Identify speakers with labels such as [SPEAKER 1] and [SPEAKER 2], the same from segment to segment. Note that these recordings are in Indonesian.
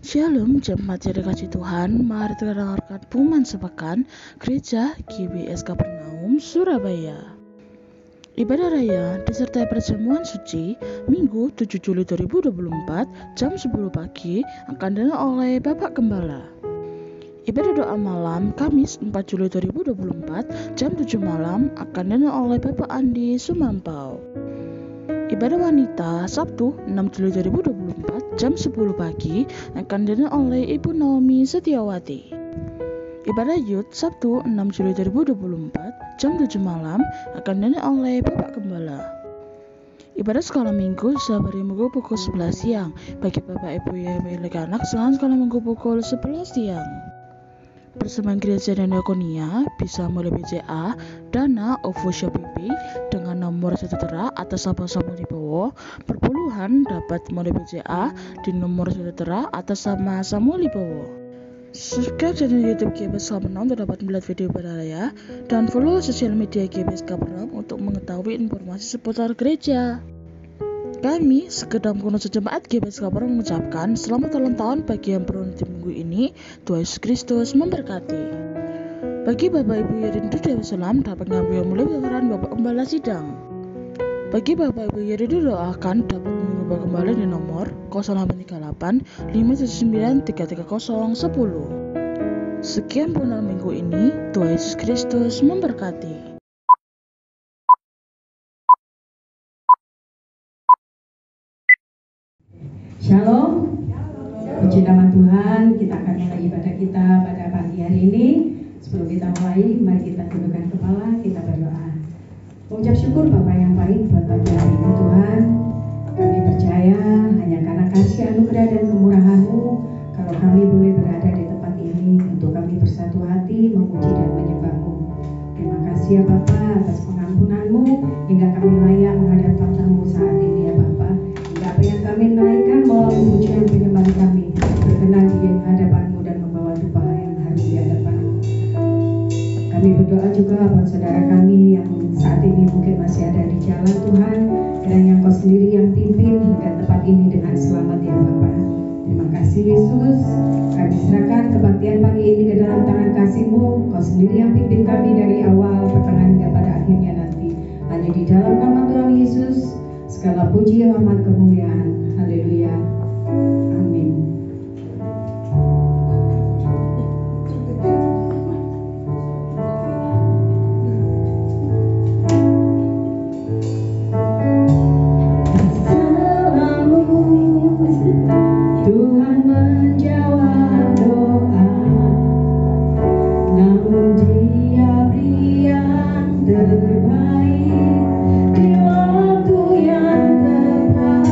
[SPEAKER 1] Shalom, jemaat yang dikasih Tuhan. Mari kita dengarkan pengumuman sepekan Gereja GBS Kapernaum, Surabaya. Ibadah raya disertai perjamuan suci Minggu 7 Juli 2024 jam 10 pagi akan dilakukan oleh Bapak Gembala. Ibadah doa malam Kamis 4 Juli 2024 jam 7 malam akan dilakukan oleh Bapak Andi Sumampau. Ibadah wanita Sabtu 6 Juli 2024 jam 10 pagi akan dilakukan oleh Ibu Naomi Setiawati. Ibadah Youth Sabtu 6 Juli 2024 jam 7 malam akan dilakukan oleh Bapak Gembala. Ibadah sekolah minggu setiap hari Minggu pukul 11 siang bagi Bapak Ibu yang memiliki anak sekolah minggu pukul 11 siang. Persembahan gereja dan diakonia bisa melalui BCA, Dana, OVO Shopee dengan nomor sejahtera atas nama Samuel Wibowo. Perpuluhan dapat melalui BCA di nomor sejahtera atas nama Samuel Wibowo. Subscribe channel YouTube GBS Kapernaum untuk dapat melihat video ibadah raya dan follow sosial media GBS Kapernaum untuk mengetahui informasi seputar gereja. Kami, segenap pengurus jemaat GBS Kapernaum mengucapkan selamat ulang tahun bagi yang beruntung di minggu ini. Tuhan Yesus Kristus memberkati. Bagi Bapak Ibu yang rindu di Yerusalem dapat mengambil melalui peran Bapak Gembala Sidang. Bagi Bapak Ibu yang rindu doakan dapat menghubungi Bapak Gembala di nomor 0838 579 330 10. Sekian pengumuman minggu ini. Tuhan Yesus Kristus memberkati.
[SPEAKER 2] Shalom, puji nama Tuhan. Kita akan mulai ibadah kita pada pagi hari ini. Sebelum kita mulai, mari kita tundukkan kepala, kita berdoa. Mengucap syukur Bapa yang baik buat pagi hari ini Tuhan. Kami percaya hanya karena kasih anugerah dan kemurahan-Mu kalau kami boleh berada di tempat ini untuk kami bersatu hati memuji dan menyembah-Mu. Terima kasih ya Bapa atas pengampunan-Mu hingga kami layak menghadap tamu saat ini ya Bapa. Apa yang kami naikkan melalui pujian penyembahan kami berkenan di hadapan-Mu dan membawa dupa yang harum di hadapan-Mu. Kami berdoa juga buat saudara kami yang saat ini mungkin masih ada di jalan Tuhan, kiranya Engkau sendiri yang pimpin hingga tempat ini dengan selamat ya Bapa. Terima kasih Yesus. Kami serahkan kebaktian pagi ini ke dalam tangan kasih-Mu. Engkau sendiri yang pimpin kami dari awal pertengahan hingga pada akhirnya nanti. Hanya di dalam nama Tuhan Yesus segala puji, hormat, kemuliaan. Haleluya. Amin. Tuhan menjawab doa, namun Dia beri yang terbaik di waktu yang tepat.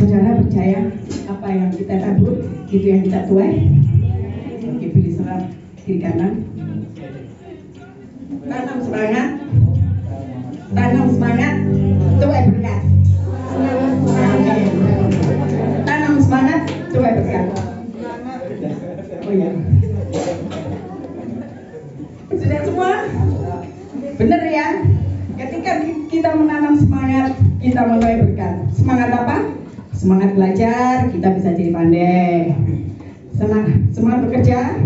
[SPEAKER 2] Saudara percaya apa yang kita tabur, itu yang kita tuai. Oke, pilih serap kiri kanan. Tanam semangat, tuai berkat. Amin. Tanam semangat, tuai berkat. Oh ya. Sudah semua? Benar ya? Ketika kita menanam semangat, kita menuai berkat. Semangat apa? Semangat belajar, kita bisa jadi pandai. Semangat bekerja.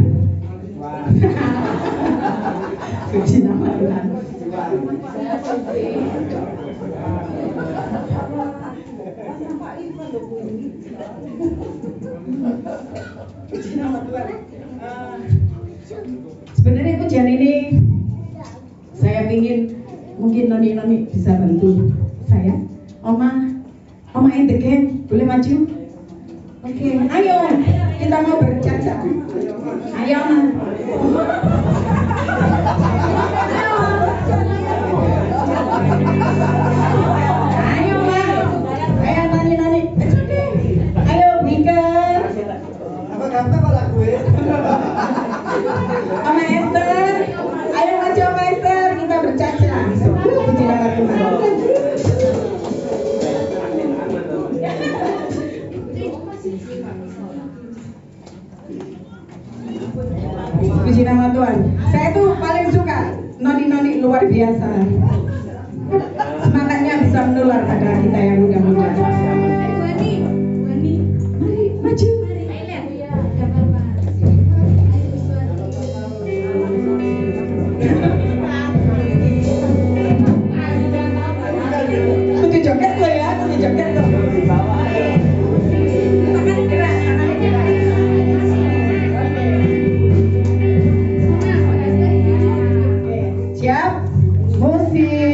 [SPEAKER 2] Puji nama Tuhan. Puji nama Tuhan. Sebenarnya pujian ini saya ingin mungkin noni bisa bantu saya. Oma in the game, boleh maju? Oke, ayo kita mau bercacah. Ayo Oma. Ayo Ma, ayo nani. Ayo Mika.
[SPEAKER 3] Apa gampang kalau gue?
[SPEAKER 2] Oma Esther, ayo maju Oma Esther, kita bercacah. Puji nama Tuhan. Puji nama Tuhan. Saya tuh paling suka noni luar biasa. Semangatnya bisa menular pada kita yang muda-muda. Mari maju. Kudu joget lo ya, kudu joget lo. Tangan gerak. Siap? Musik.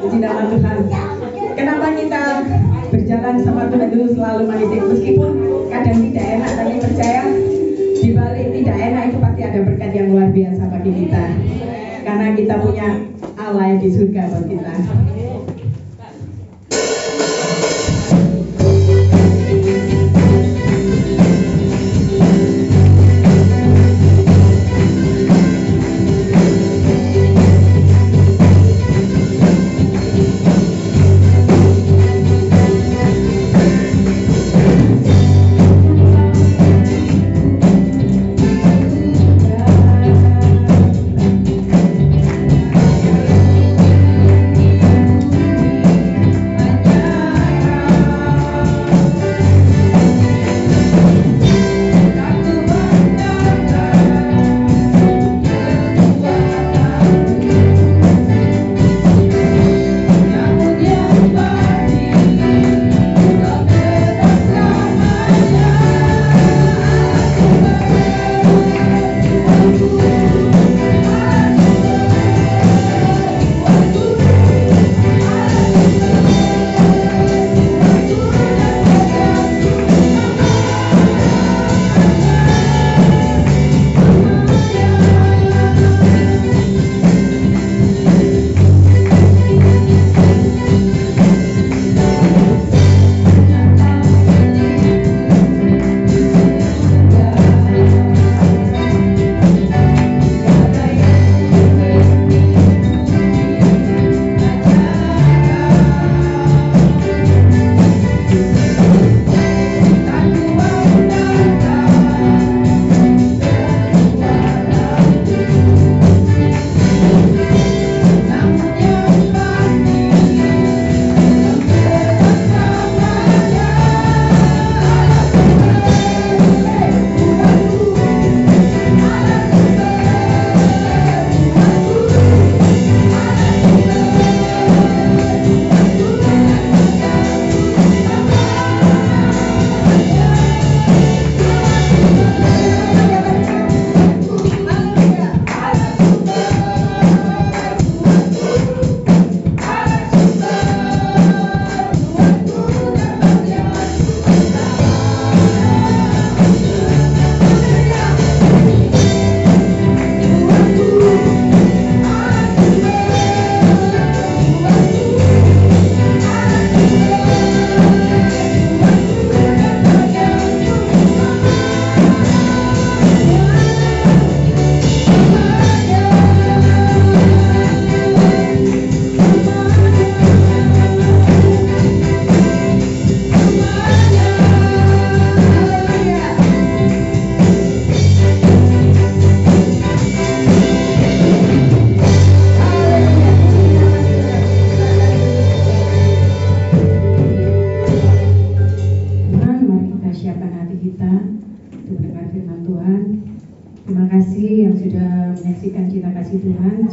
[SPEAKER 2] Puji nama Tuhan. Kenapa kita berjalan sama Tuhan itu selalu manis, meskipun kadang tidak enak, tapi percaya di balik tidak enak itu pasti ada berkat yang luar biasa bagi kita. Karena kita punya Allah yang di surga buat kita.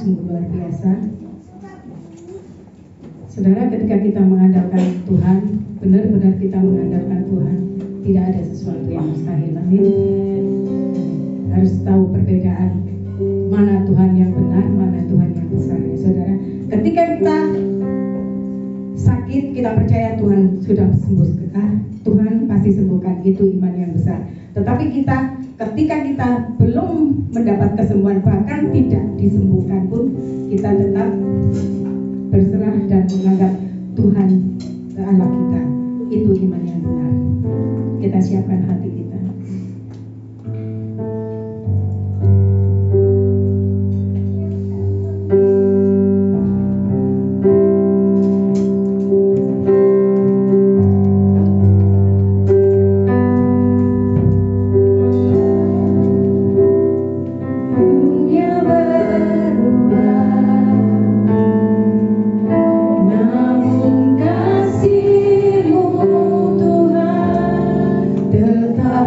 [SPEAKER 2] Sungguh luar biasa. Saudara, ketika kita mengandalkan Tuhan, benar-benar kita mengandalkan Tuhan, tidak ada sesuatu yang mustahil. Amin. Harus tahu perbedaan mana Tuhan yang benar, mana Tuhan yang besar. Ya, saudara, ketika kita sakit, kita percaya Tuhan sudah sembuhkan. Tuhan pasti sembuhkan, itu iman yang besar. Tetapi ketika kita belum mendapat kesembuhan, bahkan tidak disembuhkan pun, kita tetap berserah dan menganggap Tuhan Allah kita. Itu iman yang benar. Kita siapkan hati kita.
[SPEAKER 4] Tetap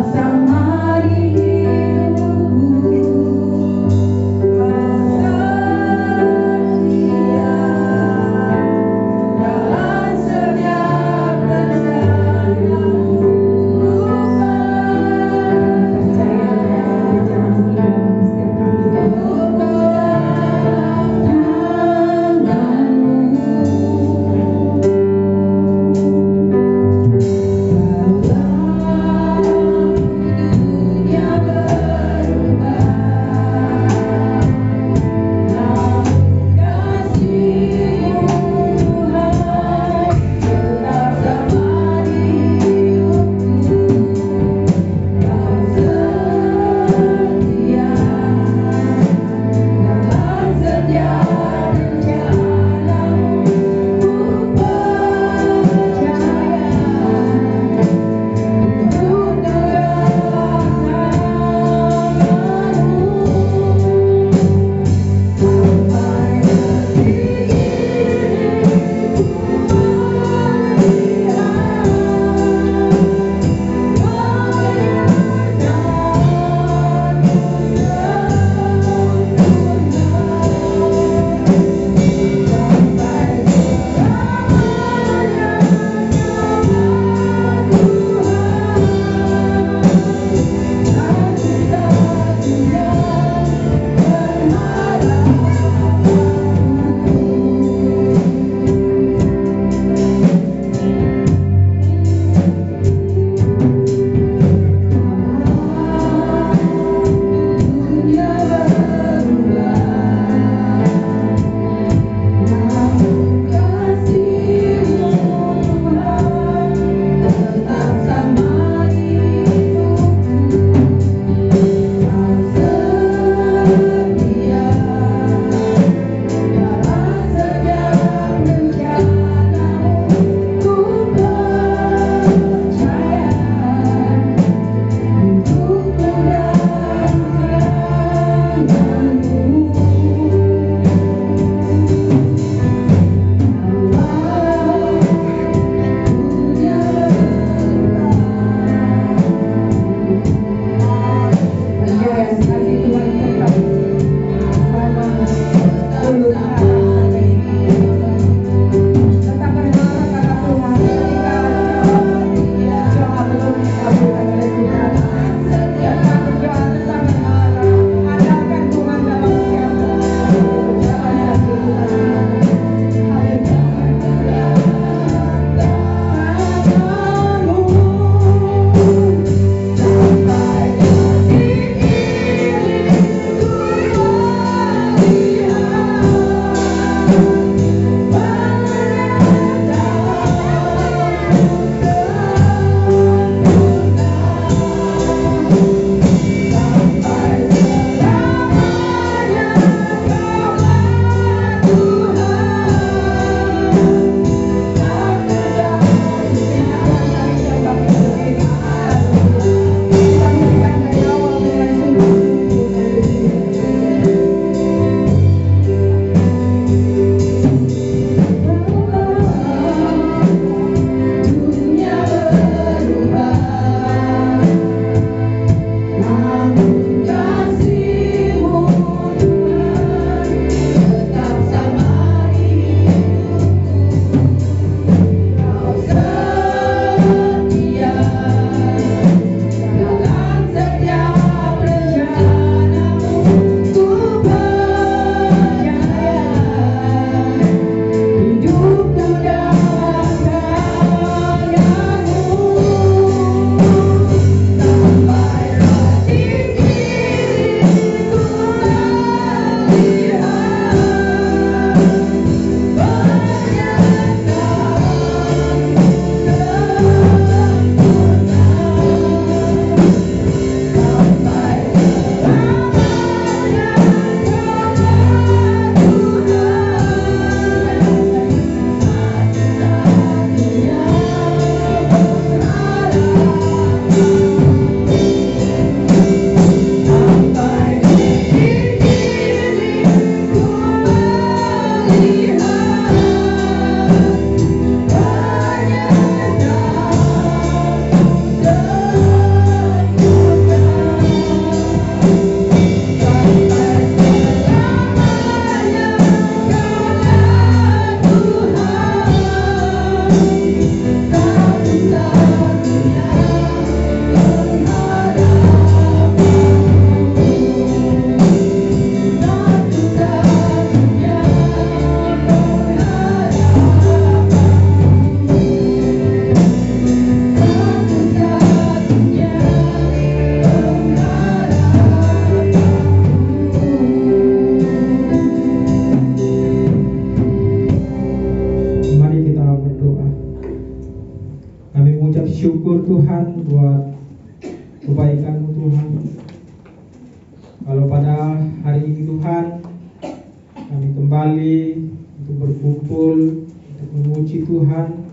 [SPEAKER 4] kembali untuk berkumpul, untuk memuji Tuhan,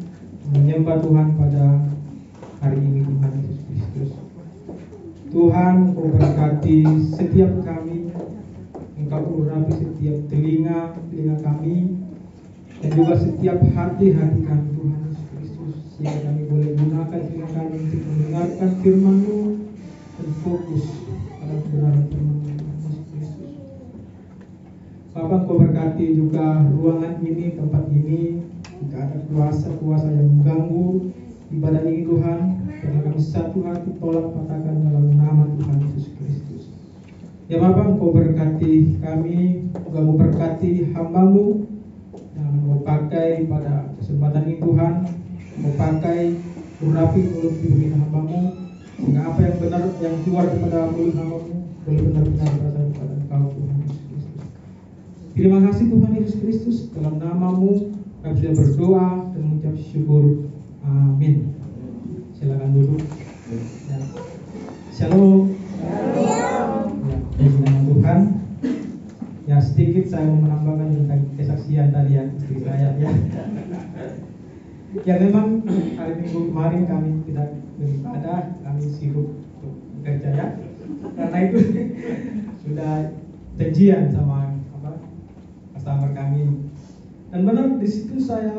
[SPEAKER 4] menyembah Tuhan pada hari ini Tuhan Yesus Kristus. Tuhan, Engkau berkati setiap kami, Engkau urapi setiap telinga kami, dan juga setiap hati kami Tuhan Yesus Kristus, sehingga kami boleh gunakan telinga kami untuk mendengarkan firman-Mu dan fokus pada kebenaran firman-Mu Yesus Kristus. Bapak, Engkau berkati juga ruangan ini, tempat ini, jika ada kuasa-kuasa yang mengganggu ibadah ini Tuhan, karena kami satu hati tolak patahkan dalam nama Tuhan Yesus Kristus. Ya Bapak, Engkau berkati kami, Engkau berkati hamba-Mu yang Engkau pakai pada kesempatan ini Tuhan, Engkau pakai urapi mulut bibir hamba-Mu, sehingga apa yang benar yang keluar daripada mulut hamba-Mu boleh benar-benar berasal kepada Engkau Tuhan Yesus Kristus. Terima kasih Tuhan Yesus Kristus, dalam nama-Mu kami sudah berdoa dan mengucap syukur. Amin. Silakan duduk. Ya. Shalom. Ya, nama Tuhan. Ya, sedikit saya mau menambahkan tentang kesaksian tadi ya, istri saya ya. Ya memang hari Minggu kemarin kami tidak beribadah, kami sibuk untuk bekerja ya. Karena itu sudah janjian sama customer kami. Dan benar di situ saya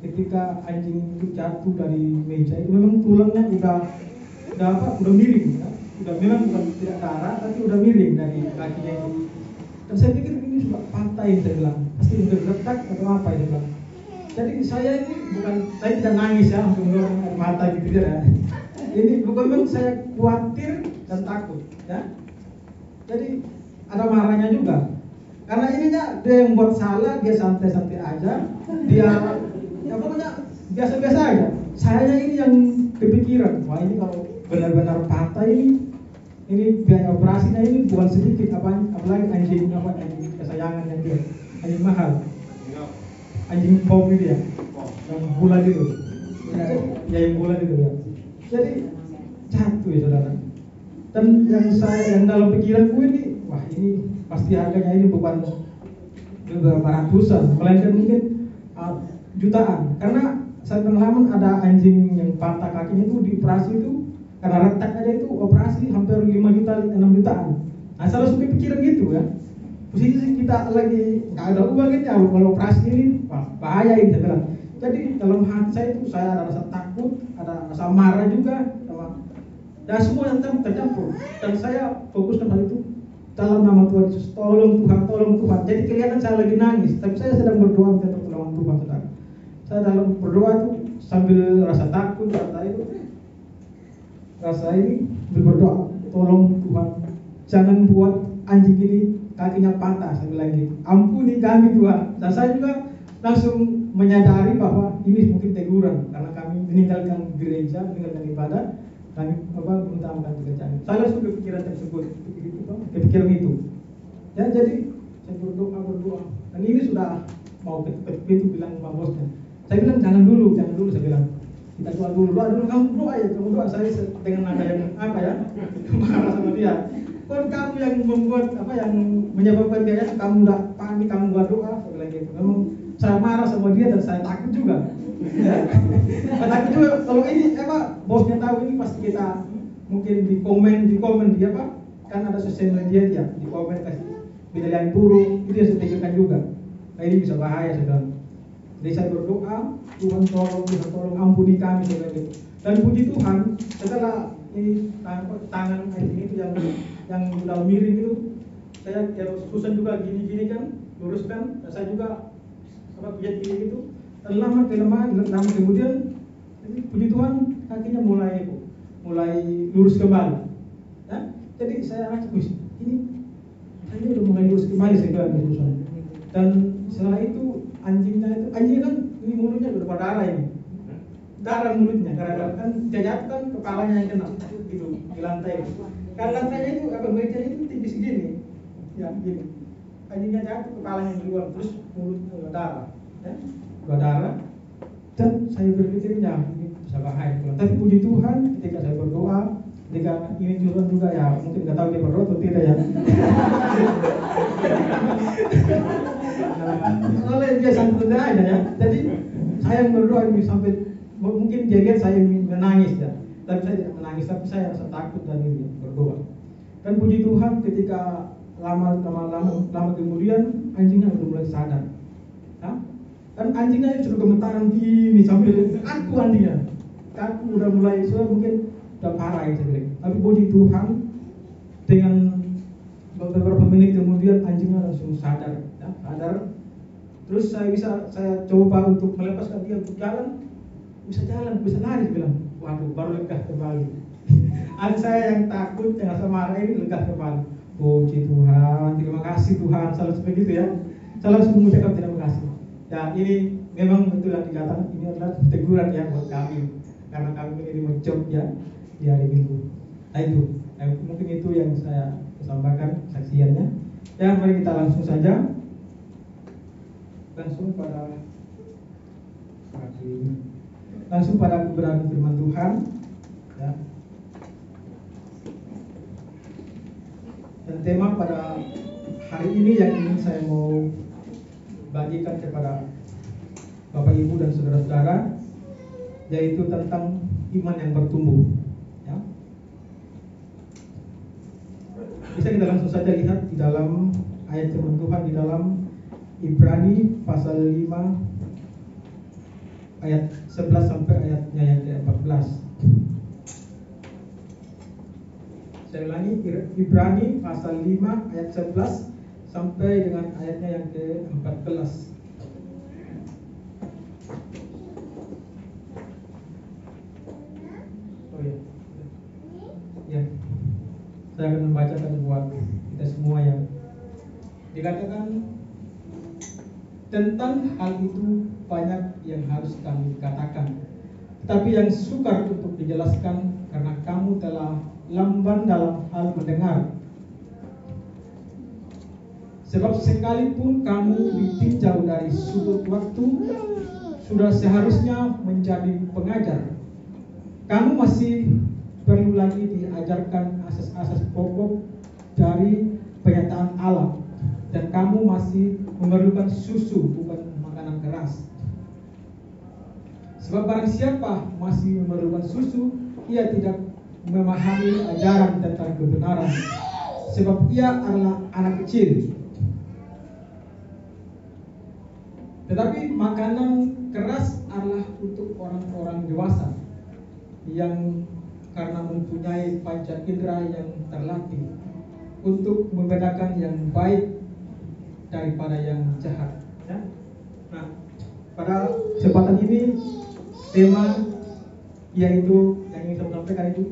[SPEAKER 4] ketika anjing itu jatuh dari meja itu memang tulangnya udah miring ya. Udah memang bukan tidak darah tapi udah miring dari kakinya itu. Dan saya pikir ini sudah pantai, saya bilang pasti udah retak atau apa itu bilang. Jadi saya tidak nangis ya langsung mengeluarkan air mata gitu ya. Ini bukan memang saya khawatir dan takut ya. Jadi ada marahnya juga. Karena ininya dia yang buat salah, dia santai-santai aja, dia ya pokoknya biasa-biasa aja. Saya ini yang kepikiran, wah ini kalau benar-benar patah ini biaya operasinya ini bukan sedikit, apalagi anjing kesayangan yang dia, anjing mahal, anjing pom itu ya, yang bulan itu, ya yang bulan itu ya. Jadi jatuh ya saudara. Dan yang dalam pikiranku ini, wah ini pasti harganya ini bukan beberapa ratusan, melainkan mungkin jutaan. Karena saya pengalaman ada anjing yang patah kakinya itu dioperasi itu karena retak aja itu operasi hampir 5 juta, 6 jutaan. Nah saya langsung pikiran gitu ya. Posisi kita lagi nggak ada uang gitu ya, kalau operasi ini bahaya ini saya bilang. Jadi dalam hati saya itu saya ada rasa takut, ada rasa marah juga, dan semua yang tercampur. Dan saya fokuskan pada itu. Dalam nama Tuhan Yesus, tolong Tuhan. Jadi kelihatan saya lagi nangis, tapi saya sedang berdoa minta pertolongan Tuhan, saudara. Saya dalam berdoa itu sambil rasa takut, rasa ini berdoa, tolong Tuhan, jangan buat anjing ini kakinya patah, saya bilang gitu. Ampuni kami Tuhan. Dan saya juga langsung menyadari bahwa ini mungkin teguran karena kami meninggalkan gereja, meninggalkan ibadah, kami minta makan pekerjaan. Saya langsung kepikiran tersebut. Kepikiran itu ya, jadi saya berdoa dan ini sudah mau ke pintu bilang sama bosnya, saya bilang jangan dulu saya bilang kita doa dulu kamu doa saya dengan nada yang marah sama dia. Kan kamu yang membuat yang menyebabkan dia kamu tidak panik, kamu buat doa, saya bilang gitu. Memang saya marah sama dia dan saya takut juga ya. Saya takut juga kalau ini bosnya tahu ini pasti kita mungkin di komen dia kan ada sosial media dia di komen kasih penilaian buruk, itu yang saya pikirkan juga. Nah ini bisa bahaya saudara. Jadi saya berdoa, Tuhan tolong ampuni kami saudara. Dan puji Tuhan setelah ini tangan anjing itu yang udah miring itu, saya terusan juga gini kan, luruskan. Dan saya juga pijat gini gitu. Dan lama kemudian, puji Tuhan kakinya mulai lurus kembali. Ya? Jadi saya rasa ini udah mulai lurus kembali saya bilang gitu. Dan setelah itu anjingnya kan ini mulutnya udah berdarah ini, darah mulutnya karena kan jajat kan kepalanya yang kena gitu di lantai. Karena lantainya itu mejanya itu tinggi segini, ya gini. Anjingnya jatuh kepalanya yang keluar terus mulutnya udah darah, dan saya berpikirnya ini bisa bahaya. Tapi puji Tuhan ketika saya berdoa. Ketika ini Tuhan juga ya mungkin nggak tahu dia berdoa atau tidak ya. kebiasaan kita aja ya. Jadi saya berdoa ini sampai mungkin dia lihat saya menangis ya. Tapi saya tidak menangis, tapi saya rasa takut dan ini berdoa. Dan puji Tuhan ketika lama kemudian anjingnya udah mulai sadar. Ya? Dan anjingnya sudah gemetaran gini sambil kaku anjingnya. Kaku udah mulai mungkin udah parah ya saya bilang. Tapi puji Tuhan dengan beberapa menit kemudian anjingnya langsung sadar, ya, sadar. Terus saya coba untuk melepaskan dia untuk jalan, bisa lari, bilang, waduh, baru lega kembali. Ada saya yang takut, yang rasa marah ini lega kembali. Puji Tuhan, terima kasih Tuhan, selalu seperti itu ya. Saya langsung mengucapkan terima kasih. Ya ini memang betul yang dikatakan, ini adalah teguran ya buat kami, karena kami ini mencoba ya di hari Minggu. Nah itu, mungkin itu yang saya sampaikan saksiannya. Ya mari kita langsung saja, langsung pada kebenaran firman Tuhan. Ya. Dan tema pada hari ini yang ingin saya mau bagikan kepada Bapak Ibu dan saudara-saudara, yaitu tentang iman yang bertumbuh. Ya. Bisa kita langsung saja lihat di dalam ayat firman Tuhan di dalam Ibrani pasal 5 ayat 11 sampai ayatnya yang ke-14. Saya ulangi, Ibrani pasal 5 ayat 11 sampai dengan ayatnya yang ke-14. Oh ya. Ya. Saya akan membacakan buat kita semua yang dikatakan tentang hal itu banyak yang harus kami katakan, tetapi yang sukar untuk dijelaskan karena kamu telah lamban dalam hal mendengar. Sebab sekalipun kamu ditinjau dari sudut waktu, sudah seharusnya menjadi pengajar. Kamu masih perlu lagi diajarkan asas-asas pokok dari penyataan Allah, dan kamu masih memerlukan susu, bukan makanan keras. Sebab barang siapa masih memerlukan susu, ia tidak memahami ajaran tentang kebenaran, sebab ia adalah anak kecil. Tetapi makanan keras adalah untuk orang-orang dewasa yang karena mempunyai panca indera yang terlatih untuk membedakan yang baik daripada yang jahat. Ya. Nah, pada kesempatan ini tema yaitu yang ingin saya sampaikan itu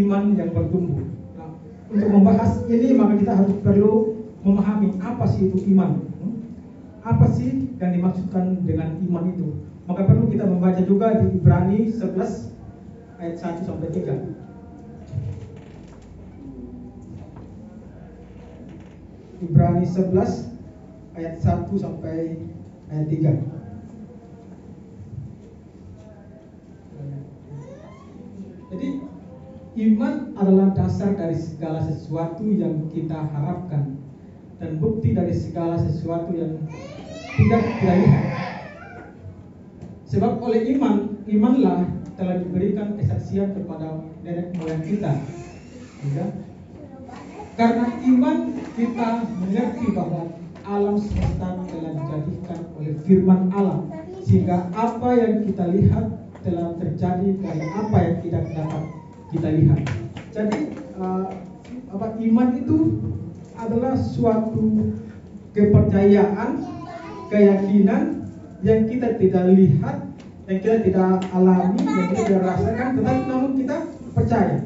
[SPEAKER 4] iman yang bertumbuh. Nah, untuk membahas ini maka kita harus perlu memahami apa sih itu iman. Apa sih yang dimaksudkan dengan iman itu? Maka perlu kita membaca juga di Ibrani 11 ayat 1 sampai 3. Ibrani 11 ayat 1 sampai ayat 3. Jadi iman adalah dasar dari segala sesuatu yang kita harapkan dan bukti dari segala sesuatu yang tidak kita lihat. Sebab oleh imanlah telah diberikan kesaksian kepada nenek moyang kita. Ya. Karena iman kita mengerti bahwa alam semesta telah dijadikan oleh firman Allah, sehingga apa yang kita lihat telah terjadi dari apa yang tidak dapat kita lihat. Jadi iman itu adalah suatu kepercayaan, keyakinan yang kita tidak lihat, yang kita tidak alami, yang kita tidak rasakan, tetapi namun kita percaya.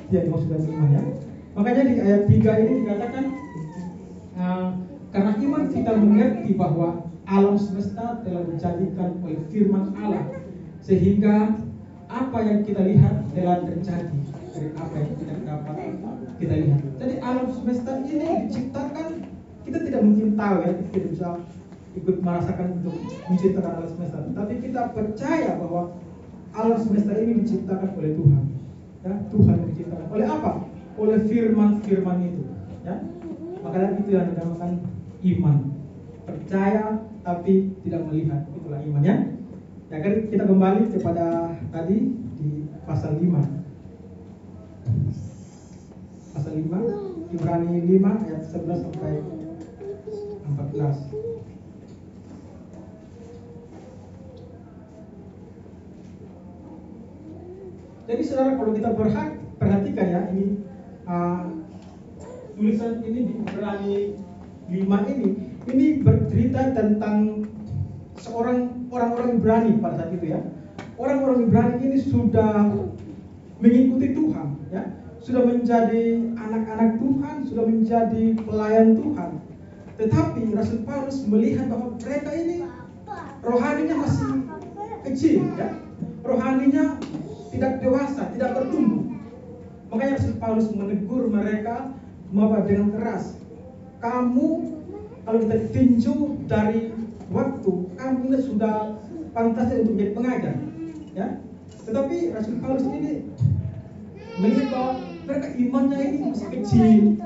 [SPEAKER 4] Ya, maksudnya iman ya. Makanya di ayat 3 ini dikatakan karena iman kita mengerti bahwa alam semesta telah dijadikan oleh firman Allah, sehingga apa yang kita lihat telah terjadi dari apa yang tidak dapat kita lihat. Jadi alam semesta ini diciptakan, kita tidak mungkin tahu ya, kita tidak bisa ikut merasakan untuk menciptakan alam semesta, tapi kita percaya bahwa alam semesta ini diciptakan oleh Tuhan. Ya, Tuhan menciptakan. Oleh apa? Oleh firman-firman itu. Ya, makanya itu yang dinamakan iman. Percaya tapi tidak melihat. Itulah imannya. Ya kan, kita kembali kepada tadi di pasal 5. Pasal 5, Ibrani 5 ayat 11 sampai 14. Jadi saudara, kalau kita perhatikan ya, ini tulisan ini di Ibrani 5 ini bercerita tentang orang-orang Ibrani pada saat itu ya. Orang-orang Ibrani ini sudah mengikuti Tuhan ya, sudah menjadi anak-anak Tuhan, sudah menjadi pelayan Tuhan. Tetapi Rasul Paulus melihat bahwa mereka ini rohaninya masih kecil ya, rohaninya tidak dewasa, tidak bertumbuh. Makanya Rasul Paulus menegur mereka dengan keras. Kamu kalau kita tinjau dari waktu, kamu ini sudah pantasnya untuk menjadi pengajar ya. Tetapi Rasul Paulus ini melihat bahwa mereka imannya ini masih kecil,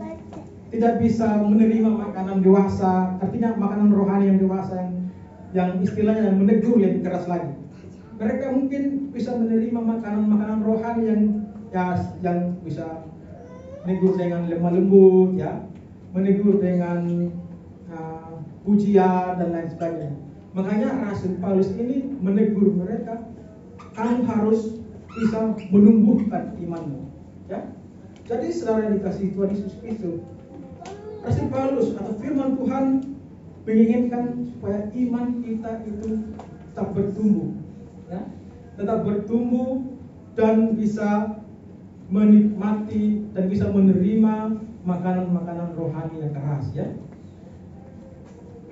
[SPEAKER 4] tidak bisa menerima makanan dewasa, artinya makanan rohani yang dewasa, yang istilahnya yang menegur lebih keras lagi. Mereka mungkin bisa menerima makanan rohani yang bisa menegur dengan lemah lembut ya, menegur dengan pujian dan lain sebagainya. Makanya Rasul Paulus ini menegur mereka, kamu harus bisa menumbuhkan imanmu ya. Jadi saudara yang dikasihi Tuhan Yesus Kristus, Rasul Paulus atau firman Tuhan menginginkan supaya iman kita itu tetap bertumbuh ya, tetap bertumbuh dan bisa menikmati dan bisa menerima makanan-makanan rohani yang keras ya.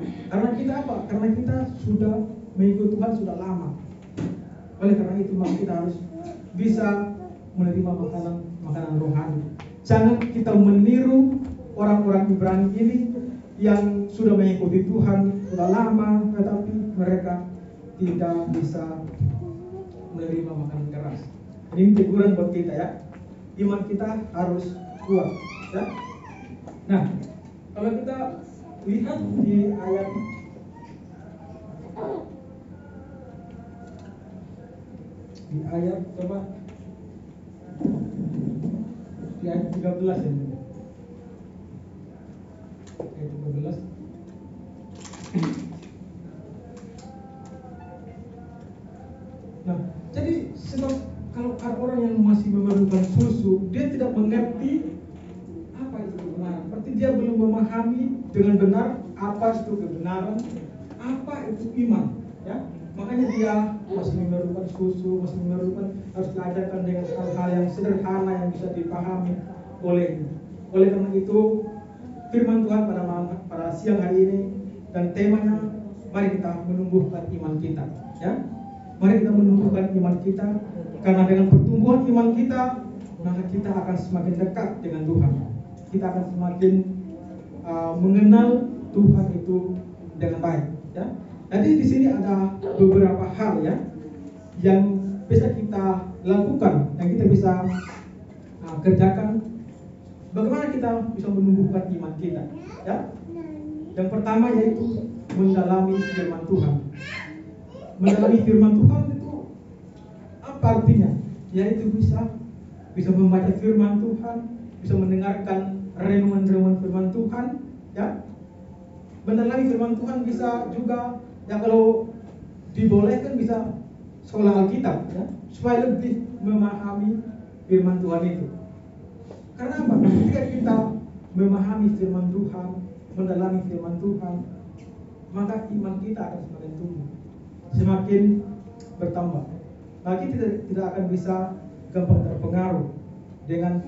[SPEAKER 4] Karena kita apa? Karena kita sudah mengikut Tuhan sudah lama. Oleh karena itu maka kita harus bisa menerima makanan rohani. Jangan kita meniru orang-orang Ibrani ini yang sudah mengikuti Tuhan sudah lama, tetapi mereka tidak bisa menerima makanan keras. Ini teguran buat kita ya. Iman kita harus kuat ya. Nah, kalau kita lihat di ayat coba di ayat 13 ya. Ayat 13. Nah, jadi sebab kalau ada orang yang masih memerlukan susu, dia tidak mengerti apa itu kebenaran. Berarti dia belum memahami dengan benar apa itu kebenaran, apa itu iman, ya. Makanya dia masih memerlukan susu, masih memerlukan, harus diajarkan dengan hal-hal yang sederhana yang bisa dipahami oleh karena itu firman Tuhan pada siang hari ini dan temanya, mari kita menumbuhkan iman kita, ya. Mari kita menumbuhkan iman kita, karena dengan pertumbuhan iman kita, maka kita akan semakin dekat dengan Tuhan. Kita akan semakin mengenal Tuhan itu dengan baik, ya. Jadi di sini ada beberapa hal ya yang bisa kita lakukan, yang kita bisa kerjakan. Bagaimana kita bisa menumbuhkan iman kita, ya? Yang pertama yaitu mendalami firman Tuhan. Mendalami firman Tuhan itu apa artinya? Yaitu bisa membaca firman Tuhan, bisa mendengarkan renungan-renungan firman Tuhan, ya. Mendalami firman Tuhan bisa juga, ya kalau dibolehkan bisa sekolah Alkitab, ya, supaya lebih memahami firman Tuhan itu. Karena apa? Ketika kita memahami firman Tuhan, mendalami firman Tuhan, maka iman kita akan semakin tumbuh, semakin bertambah. Maka kita tidak akan bisa gampang terpengaruh dengan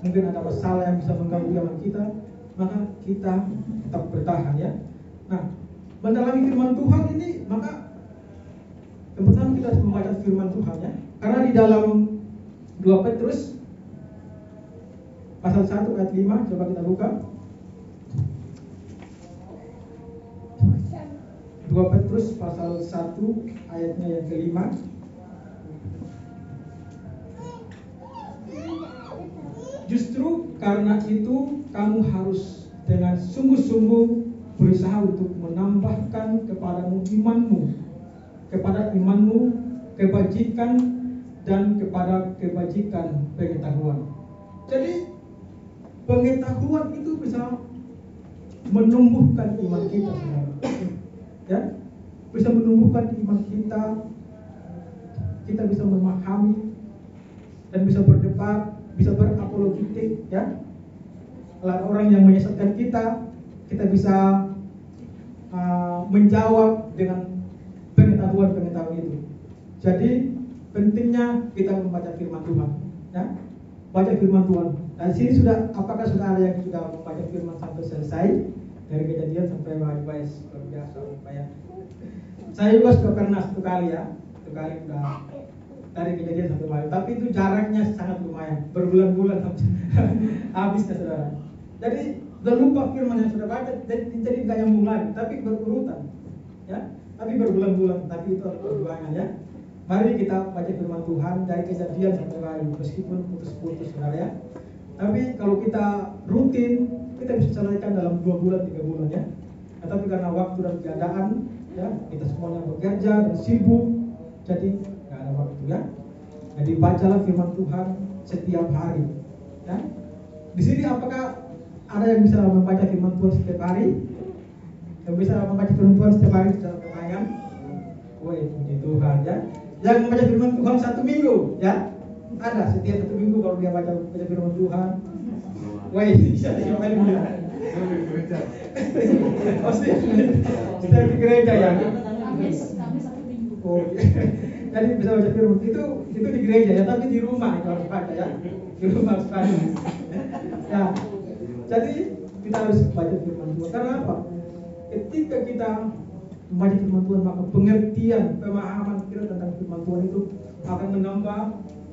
[SPEAKER 4] mungkin ada masalah yang bisa mengganggu iman kita, maka kita tetap bertahan, ya. Nah, mendalami firman Tuhan ini, maka yang pertama kita harus membaca firman Tuhan, ya. Karena di dalam 2 Petrus pasal 1 ayat 5, coba kita buka. 2 Petrus pasal 1 ayatnya yang kelima. Justru karena itu kamu harus dengan sungguh-sungguh berusaha untuk menambahkan kepadamu imanmu, kebajikan dan kepada kebajikan pengetahuan. Jadi pengetahuan itu bisa menumbuhkan iman kita, saudara. Ya, bisa menumbuhkan iman kita. Kita bisa memahami dan bisa berdebat, bisa berapologetik, ya. Orang yang menyesatkan kita bisa menjawab dengan pengetahuan itu. Jadi pentingnya kita membaca firman Tuhan, ya. Baca firman Tuhan. Nah, di sini apakah sudah ada yang sudah membaca firman sampai selesai dari Kejadian sampai Wahyu luar biasa, ya. Saya juga sudah pernah satu kali udah dari Kejadian sampai Wahyu, tapi itu jaraknya sangat lumayan, berbulan-bulan habisnya, saudara. Jadi udah lupa firman yang sudah baca, jadi nggak nyambung lagi, tapi berurutan, ya. Tapi berbulan-bulan, tapi itu adalah perjuangan, ya. Mari kita baca firman Tuhan dari Kejadian sampai Wahyu, meskipun putus-putus, saudara, ya. Tapi kalau kita rutin, kita bisa selesaikan dalam 2 bulan, 3 bulan, ya. Nah, tapi karena waktu dan keadaan, ya, kita semuanya bekerja dan sibuk, jadi nggak ada waktu, ya. Jadi bacalah firman Tuhan setiap hari, ya. Di sini apakah ada yang bisa membaca firman Tuhan setiap hari? Yang bisa membaca firman Tuhan setiap hari secara pertanyaan? Woi, puji Tuhan, ya. Yang membaca firman Tuhan 1 minggu, ya. Ada setiap 1 minggu kalau dia baca firman Tuhan. Woi, bisa diomelin dia. Pasti setiap di gereja, ya.
[SPEAKER 1] Kamis 1 minggu.
[SPEAKER 4] Oh, jadi bisa baca firman itu di gereja, ya, tapi di rumah itu harus baca, ya. Di rumah harus baca. Ya. Jadi kita harus baca firman Tuhan. Karena apa? Ketika kita membaca firman Tuhan, maka pengertian, pemahaman kita tentang firman Tuhan itu akan menambah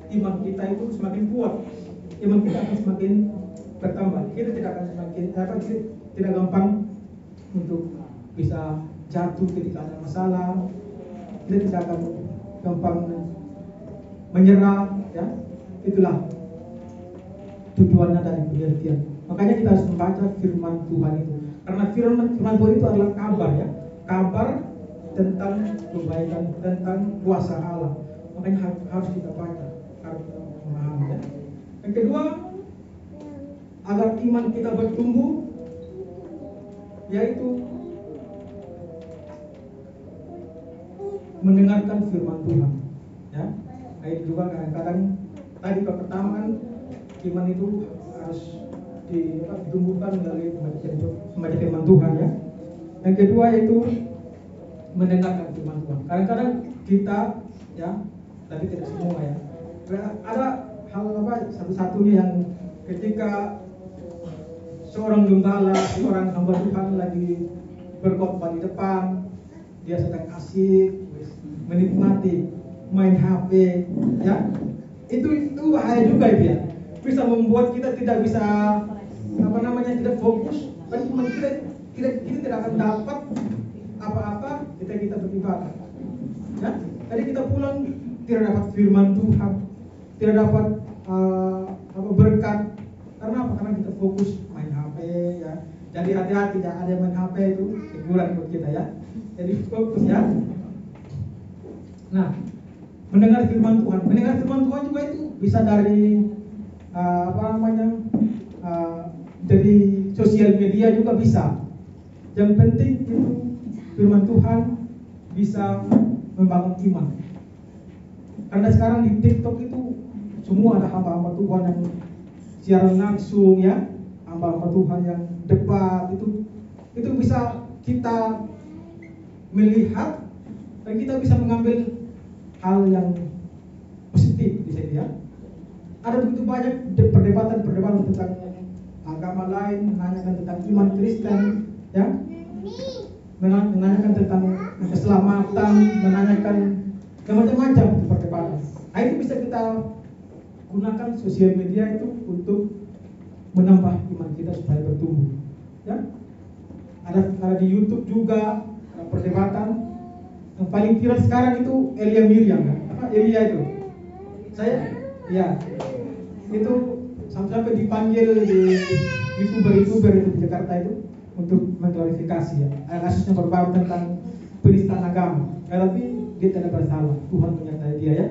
[SPEAKER 4] iman kita itu semakin kuat. Iman kita akan semakin bertambah. Kita tidak akan tidak gampang untuk bisa jatuh ketika ada masalah. Kita tidak akan gampang menyerah, ya. Itulah tujuannya dari pengertian. Makanya kita harus membaca firman Tuhan itu. Karena firman Tuhan itu adalah kabar, ya. Kabar tentang kebaikan, tentang kuasa Allah. Makanya harus kita baca, harus kita memahami, ya. Yang kedua, agar iman kita bertumbuh, yaitu mendengarkan firman Tuhan, ya. Itu juga kadang-kadang tadi pertama kan iman itu harus ditumbuhkan melalui membaca firman Tuhan, ya. Yang kedua yaitu mendengarkan firman Tuhan. Kadang-kadang kita, ya, tapi tidak semua, ya. Ada hal satu-satunya yang ketika seorang gembala, seorang hamba Tuhan lagi berkhotbah di depan, dia sedang asik menikmati main HP, ya. Itu bahaya juga itu, ya. Bisa membuat kita tidak bisa tidak fokus, dan kita tidak akan dapat apa-apa kita beribadah, ya. Jadi kita pulang tidak dapat firman Tuhan, tidak dapat berkat. Karena apa? Karena kita fokus main HP, ya. Jadi hati-hati, ya, ada yang main HP itu hiburan buat kita, ya. Jadi fokus, ya. Nah, mendengar firman Tuhan juga itu bisa dari dari sosial media juga bisa. Yang penting itu firman Tuhan bisa membangun iman. Karena sekarang di TikTok itu semua ada hamba-hamba Tuhan yang siaran langsung, ya, hamba-hamba Tuhan yang debat, itu bisa kita melihat dan kita bisa mengambil hal yang positif di sini, ya. Ada begitu banyak perdebatan tentang agama lain, menanyakan tentang iman Kristen, ya, menanyakan tentang keselamatan, menanyakan macam-macam perdebatan. Nah, itu bisa kita gunakan sosial media itu untuk menambah iman kita supaya bertumbuh, ya. Ada di YouTube juga perdebatan. Yang paling viral sekarang itu Elia Miriam, kan? Elia itu, ya, itu sampai dipanggil di YouTuber itu di Jakarta itu untuk mengklarifikasi ya. Kasusnya berbau tentang penistaan agama, tapi dia tidak bersalah. Tuhan menyertai dia ya.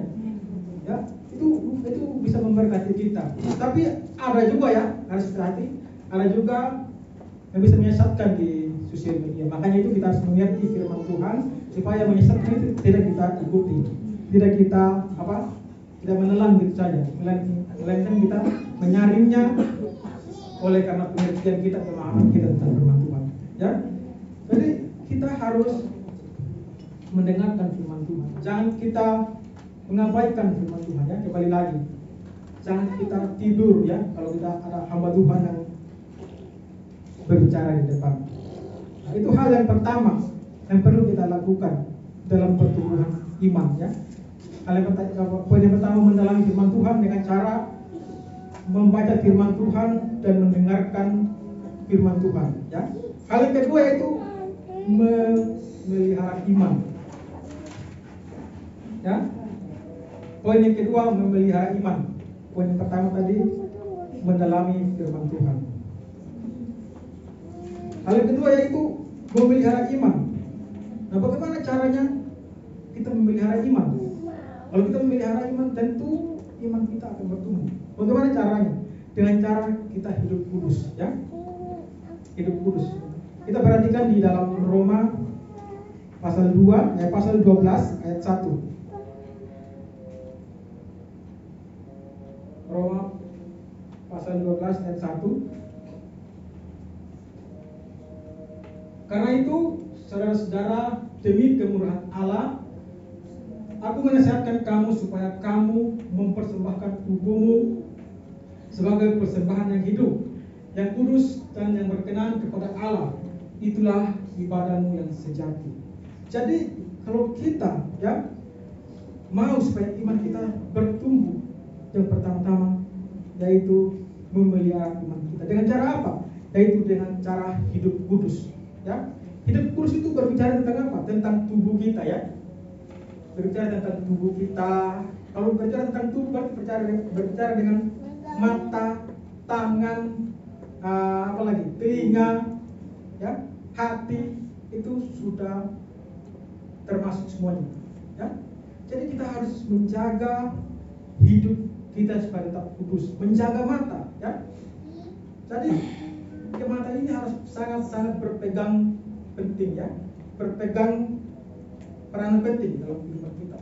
[SPEAKER 4] Ya, itu bisa memberkati kita. Tapi ada juga ya, harus hati-hati. Ada juga yang bisa menyesatkan di sosial media. Makanya itu kita harus mengerti firman Tuhan supaya menyesatkan itu tidak kita ikuti, tidak kita tidak menelan gitu saja. Melainkan kita menyaringnya oleh karena pengertian kita, pemahaman kita tentang firman Tuhan. Ya, jadi kita harus mendengarkan firman Tuhan. Jangan kita mengabaikan firman Tuhan ya. Kembali lagi, jangan kita tidur ya kalau kita ada hamba Tuhan yang berbicara di depan. Nah, itu hal yang pertama yang perlu kita lakukan dalam pertumbuhan iman ya. Poin yang pertama, mendalami firman Tuhan dengan cara membaca firman Tuhan dan mendengarkan firman Tuhan ya. Hal yang kedua yaitu memelihara iman ya. Poin yang kedua, memelihara iman. Poin yang pertama tadi, mendalami firman Tuhan. Hal yang kedua yaitu memelihara iman. Nah, bagaimana caranya kita memelihara iman? Kalau kita memelihara iman, tentu iman kita akan bertumbuh. Bagaimana caranya? Dengan cara kita hidup kudus ya. Hidup kudus. Kita perhatikan di dalam Roma pasal 2, pasal 12 ayat 1. Roma pasal 12 ayat 1. Karena itu, saudara-saudara, demi kemurahan Allah, aku menasihatkan kamu supaya kamu mempersembahkan tubuhmu sebagai persembahan yang hidup, yang kudus dan yang berkenan kepada Allah. Itulah ibadahmu yang sejati. Jadi kalau kita ya mau supaya iman kita bertumbuh, yang pertama-tama yaitu memelihara iman kita. Dengan cara apa? Yaitu dengan cara hidup kudus. Ya, hidup kudus itu berbicara tentang apa? Tentang tubuh kita ya. Berbicara tentang tubuh kita. Kalau berbicara tentang tubuh, berbicara dengan mata, tangan, telinga, ya, hati, itu sudah termasuk semuanya. Ya, jadi kita harus menjaga hidup kita supaya tetap kudus, menjaga mata, ya. Jadi mata ini harus sangat-sangat berpegang penting ya, berpegang peranan penting dalam kehidupan kita.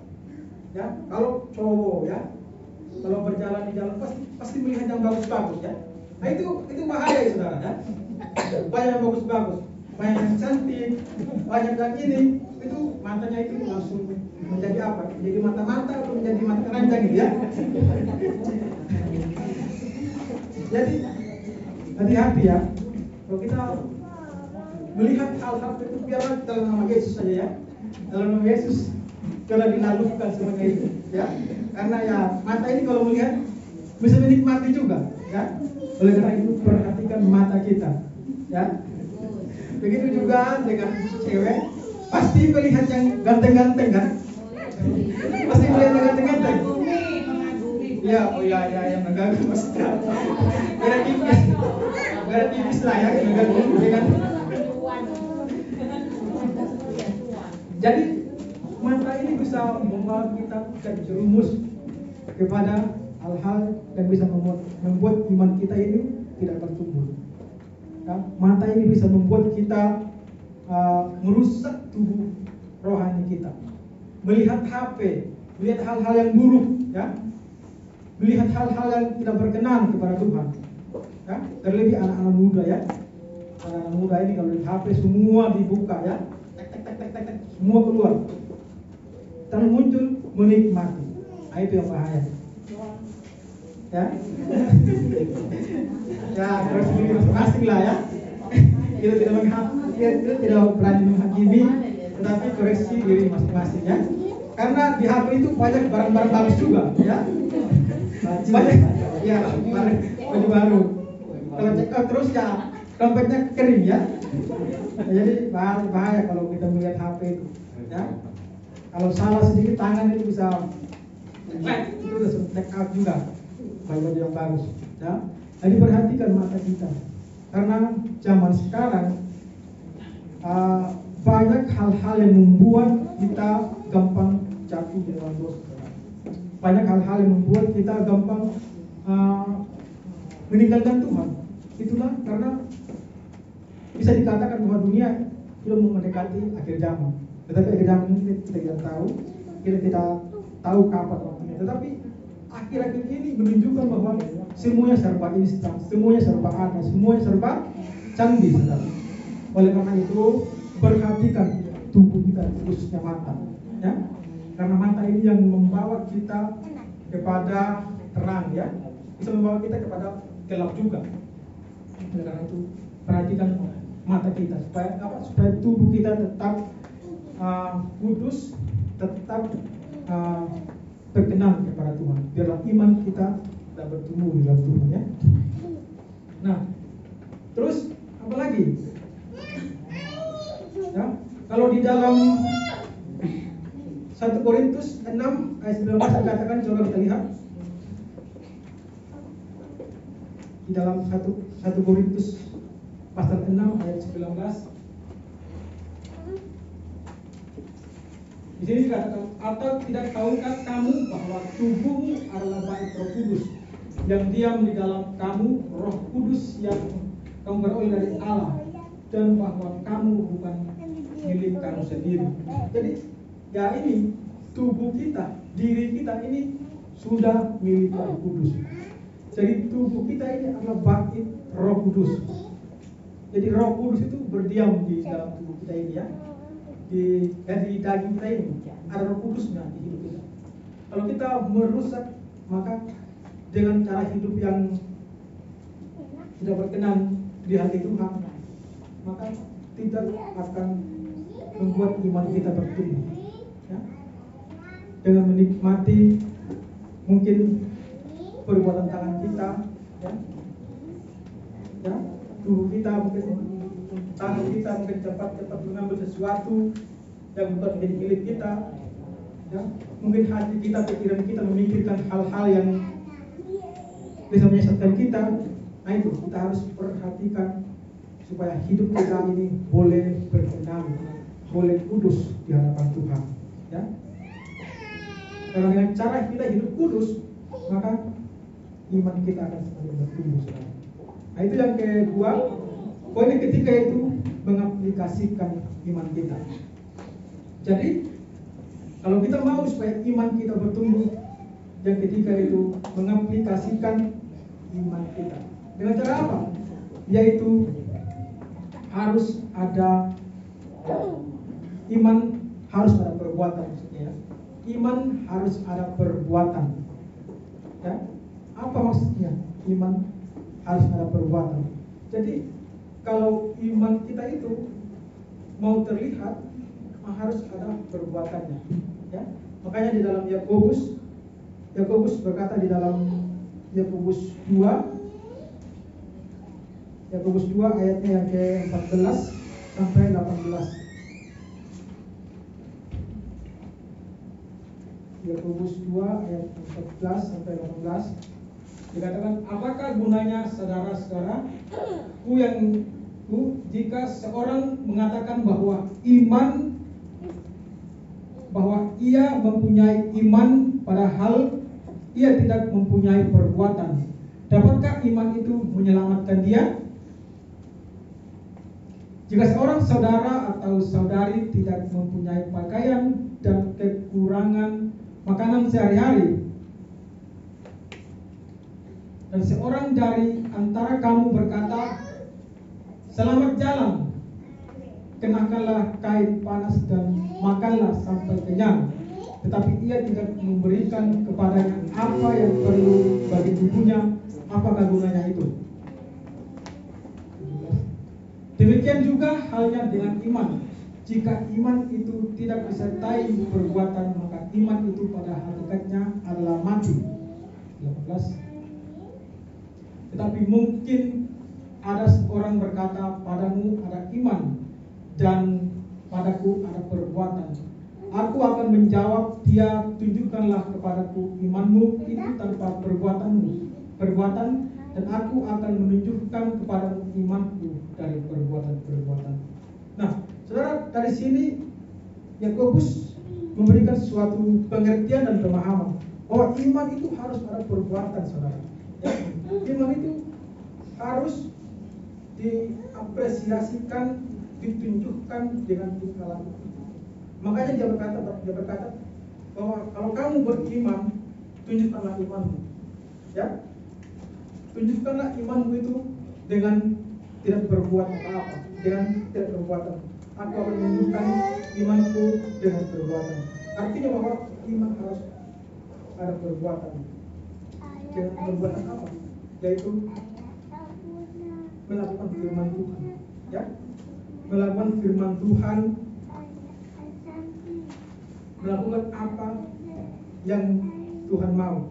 [SPEAKER 4] Ya, kalau cowok ya, kalau berjalan di jalan pasti melihat yang bagus-bagus ya. Nah itu bahaya ya saudara ya. Banyak yang bagus-bagus, banyak yang cantik, banyak yang ini, itu matanya itu langsung menjadi apa? Menjadi mata-mata atau menjadi mata keranjang gitu ya. Jadi hati-hati ya. Kalau kita melihat hal-hal itu, biarlah dalam nama Yesus saja ya. Dalam nama Yesus telah dinalukan semuanya itu ya. Karena ya mata ini kalau melihat bisa menikmati juga ya. Oleh karena itu perhatikan mata kita ya. Begitu juga dengan cewek, pasti melihat yang ganteng-ganteng kan. Pasti melihat yang ganteng-ganteng. Ya, yang mengganggu maksudnya. Gara tipis lah ya, mengganggu kan. Jadi mata ini bisa membawa kita terjerumus kepada hal-hal yang bisa membuat iman kita ini tidak bertumbuh. Ya, mata ini bisa membuat kita merusak tubuh rohani kita. Melihat HP, melihat hal-hal yang buruk, ya, melihat hal-hal yang tidak berkenan kepada Tuhan. Ya, terlebih anak-anak muda ya. Anak-anak muda ini kalau di HP semua dibuka ya, tek, semua keluar. Dan muncul menikmati. Nah, itu yang bahaya. Ya, ya terus ini masing-masing lah ya. Kita tidak berani menghakimi, tetapi koreksi diri masing-masing ya. Karena di HP itu banyak barang-barang bagus juga ya. Banyak ya, baju baru. Kalau check out terus ya dompetnya kering ya. Jadi bahaya kalau kita melihat HP itu ya. Kalau salah sedikit tangan itu bisa itu udah check out juga. Baju yang bagus ya. Jadi perhatikan mata kita. Karena zaman sekarang banyak hal-hal yang membuat kita gampang jatuh di dalam dosa. Banyak hal-hal yang membuat kita gampang meninggalkan Tuhan. Itulah karena bisa dikatakan bahwa dunia sudah mendekati akhir zaman. Tetapi akhir zaman ini kita tidak tahu, kita tidak tahu kapan waktunya. Tetapi akhir-akhir ini menunjukkan bahwa semuanya serba instan, semuanya serba ada, semuanya serba canggih. Oleh karena itu, perhatikan tubuh kita, khususnya mata, ya. Karena mata ini yang membawa kita kepada terang, ya, bisa membawa kita kepada gelap juga. Oleh karena itu, perhatikan mata kita supaya tubuh kita tetap kudus, tetap berkenan kepada Tuhan. Biarlah iman kita tidak bertumbuh di dalam Tuhan, ya. Nah, terus apa lagi? Ya, kalau di dalam 1 Korintus 6 ayat 19 dikatakan, coba kita lihat. Di dalam 1 Korintus pasal 6 ayat 19. Di sini dikatakan, atau tidak tahukah kamu bahwa tubuhmu adalah bait Roh Kudus yang diam di dalam kamu, Roh Kudus yang kamu beroleh dari Allah, dan bahwa kamu bukan milik kamu sendiri. Jadi ya, ini tubuh kita, diri kita ini sudah milik Roh Kudus. Jadi tubuh kita ini adalah bait Roh Kudus. Jadi Roh Kudus itu berdiam di dalam tubuh kita ini, ya. Di daging kita ini ada Roh Kudusnya di hidup kita. Kalau kita merusak, maka dengan cara hidup yang tidak berkenan di hati Tuhan, maka tidak akan membuat iman kita bertumbuh, ya. Dengan menikmati mungkin perbuatan tangan kita, ya, tubuh kita mungkin, tangan kita mungkin cepat mengambil sesuatu yang bukan menjadi milik kita, ya. Mungkin hati kita, pikiran kita memikirkan hal-hal yang bisa menyesatkan kita. Nah, itu kita harus perhatikan supaya hidup kita ini boleh berkenan, boleh kudus di hadapan Tuhan, ya. Karena dengan cara kita hidup kudus, maka iman kita akan semakin bertumbuh. Nah, itu yang kedua. Poin yang ketiga itu mengaplikasikan iman kita. Jadi kalau kita mau supaya iman kita bertumbuh, yang ketiga itu mengaplikasikan iman kita. Dengan cara apa? Yaitu harus ada iman, harus ada perbuatan, maksudnya, ya. Iman harus ada perbuatan, ya. Apa maksudnya? Iman harus ada perbuatan. Jadi kalau iman kita itu mau terlihat, harus ada perbuatannya, ya. Makanya di dalam Yakobus berkata di dalam Yakobus 2 ayatnya yang ke-14 sampai 18. Yakobus 2 ayat 14 sampai 18 dikatakan, apakah gunanya saudara-saudaraku jika seorang mengatakan bahwa ia mempunyai iman padahal ia tidak mempunyai perbuatan, dapatkah iman itu menyelamatkan dia? Jika seorang saudara atau saudari tidak mempunyai pakaian dan kekurangan makanan sehari-hari, dan seorang dari antara kamu berkata, selamat jalan, kenakanlah kain panas dan makanlah sampai kenyang, tetapi ia tidak memberikan kepadanya apa yang perlu bagi tubuhnya, apakah gunanya itu? Demikian juga halnya dengan iman. Jika iman itu tidak disertai perbuatan, maka iman itu pada hakikatnya adalah mati. 18. Tetapi mungkin ada seorang berkata, padamu ada iman dan padaku ada perbuatan. Aku akan menjawab dia, tunjukkanlah kepadaku imanmu itu tanpa perbuatan, dan aku akan menunjukkan kepadamu imanku dari perbuatan-perbuatan. Nah, Saudara, dari sini Yakobus memberikan suatu pengertian dan pemahaman bahwa iman itu harus ada perbuatan, saudara. Ya, iman itu harus diapresiasikan, ditunjukkan dengan tingkah laku. Makanya dia berkata bahwa kalau kamu beriman, tunjukkanlah imanmu. Ya, tunjukkanlah imanmu itu dengan tidak berbuat apa-apa, dengan tidak perbuatan. Aku akan menunjukkan imanku dengan perbuatan. Artinya bahwa iman harus ada perbuatan. Dengan perbuatan apa? Yaitu melakukan firman Tuhan. Ya, melakukan firman Tuhan, melakukan apa yang Tuhan mau,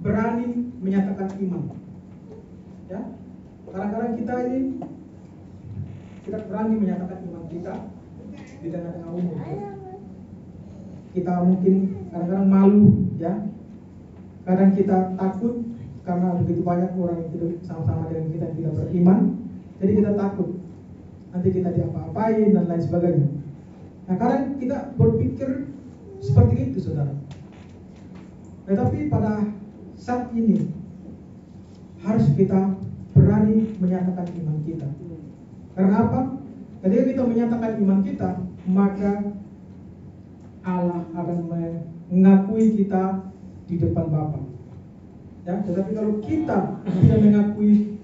[SPEAKER 4] berani menyatakan iman. Ya, kadang-kadang kita ini tidak berani menyatakan iman kita di tengah-tengah umum. Kita mungkin kadang-kadang malu, ya. Kadang kita takut karena begitu banyak orang yang hidup sama-sama dengan kita yang tidak beriman. Jadi kita takut nanti kita diapa-apain dan lain sebagainya. Nah, kadang kita berpikir seperti itu, saudara. Tetapi pada saat ini harus kita berani menyatakan iman kita. Karena apa? Ketika kita menyatakan iman kita, maka Allah akan mengakui kita di depan Bapa. Ya, tetapi kalau kita tidak mengakui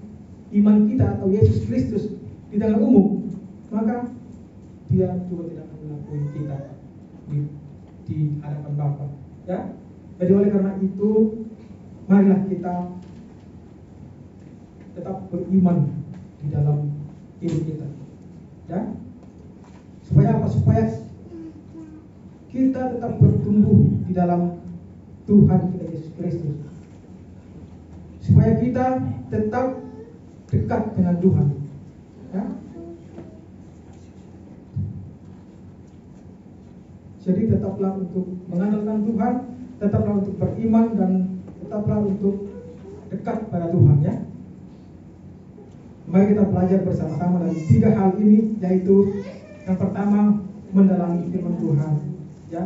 [SPEAKER 4] iman kita atau Yesus Kristus di tengah umum, maka Dia juga tidak akan mengakui kita di hadapan Bapa. Ya, jadi oleh karena itu, marilah kita tetap beriman di dalam hidup kita. Ya, supaya apa? Supaya kita tetap bertumbuh di dalam Tuhan kita Yesus Kristus. Supaya kita tetap dekat dengan Tuhan. Ya. Jadi tetaplah untuk mengandalkan Tuhan, tetaplah untuk beriman, dan tetaplah untuk dekat pada Tuhan, ya. Mari kita belajar bersama-sama dari 3 hal ini, yaitu yang pertama mendalami firman Tuhan, ya.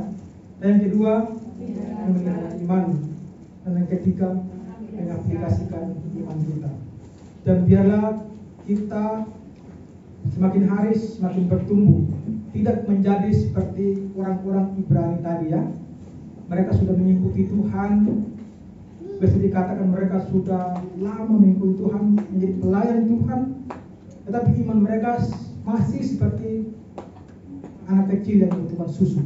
[SPEAKER 4] Dan yang kedua memiliki iman, dan yang ketiga mengaplikasikan iman kita. Dan biarlah kita semakin hari semakin bertumbuh, tidak menjadi seperti orang-orang Ibrani tadi, ya. Mereka sudah mengikuti Tuhan, bisa dikatakan mereka sudah lama mengikuti Tuhan, menjadi pelayan Tuhan, tetapi iman mereka masih seperti anak kecil yang membutuhkan susu.